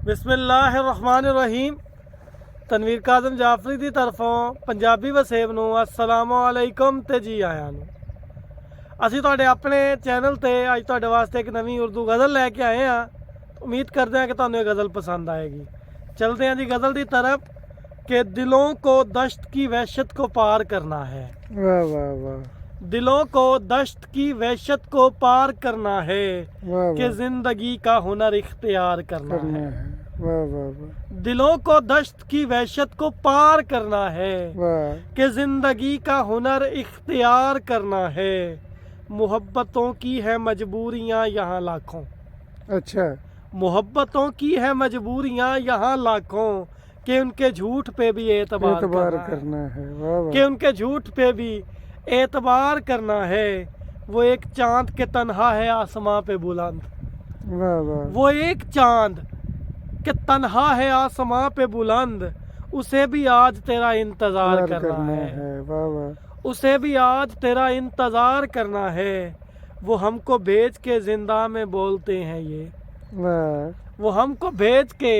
बिस्मिल्लाहिर्रहमानिर्रहीम। तनवीर काज़म जाफरी दी तरफों पंजाबी वसेब नूं अस्सलामु अलैकुम ते जी आयां नूं। ਅਸੀਂ ਤੁਹਾਡੇ ਆਪਣੇ ਚੈਨਲ ਤੇ ਅੱਜ ਤੁਹਾਡੇ ਵਾਸਤੇ ਇੱਕ ਨਵੀਂ ਉਰਦੂ ਗਜ਼ਲ ਲੈ ਕੇ ਆਏ ਹਾਂ। ਉਮੀਦ ਕਰਦੇ ਹਾਂ ਕਿ ਤੁਹਾਨੂੰ ਇਹ ਗਜ਼ਲ ਪਸੰਦ ਆएगी। चलते हैं जी गज़ल की तरफ कि दिलों को दश्त की वहशत को पार करना है। वाह वाह वाह। दिलों को दश्त की वहशत को पार करना है वाह कि जिंदगी का हुनर इख्तियार करना है। वाह वाह वाह। दिलों को दश्त की वहशत को पार करना है वाह। कि जिंदगी का हुनर इख्तियार करना है। मोहब्बतों की है मजबूरियाँ यहाँ लाखों। अच्छा। मोहब्बतों की है मजबूरियाँ यहाँ लाखों कि उनके झूठ पे भी एतबार करना है। वाह वाह। कि उनके झूठ पे भी एतबार करना है। वो एक चांद के तन्हा है आसमां पे बुलंद। वाह वाह। वो एक चांद के तन्हा है आसमां पे बुलंद, उसे भी आज तेरा इंतजार करना है। वाह वाह। उसे भी आज तेरा इंतजार करना है। वो हमको भेज के जिंदा में बोलते हैं ये। वाह। वो हमको भेज के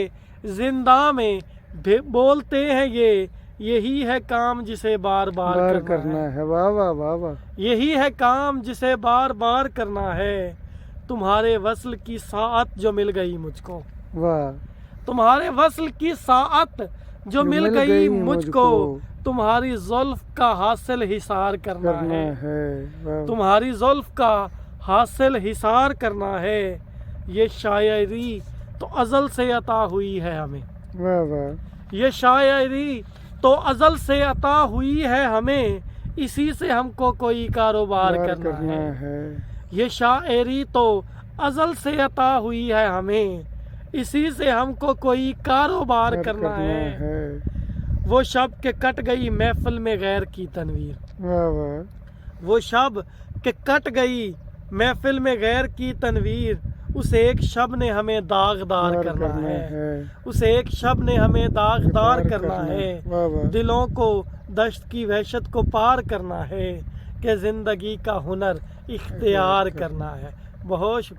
जिंदा में बोलते हैं ये। यही है काम जिसे बार बार करना है। वाह वाह वाह वाह। यही है काम जिसे बार बार करना है। तुम्हारे वस्ल की साअत जो मिल गई मुझको। वाह। तुम्हारे वस्ल की साअत जो मिल गई मुझको, तुम्हारी जुल्फ का हासिल हिसार करना है। तुम्हारी जुल्फ का हासिल हिसार करना है। ये शायरी तो अज़ल से अता हुई है हमें। वाह वाह। ये शायरी तो अज़ल से अता हुई है हमें, इसी से हमको कोई कारोबार करना है। ये शायरी तो अज़ल से अता हुई है हमें, इसी से हमको कोई कारोबार करना है। वो शब के कट गई महफिल में गैर की तनवीर। वाह वाह। वो शब के कट गई महफिल में गैर की तनवीर, उस एक शब ने हमें दागदार करना है। उस एक शब ने हमें दागदार करना है। दिलों को दश्त की वहशत को पार करना है कि जिंदगी का हुनर इख्तियार करना है। बहुत शुक्रिया।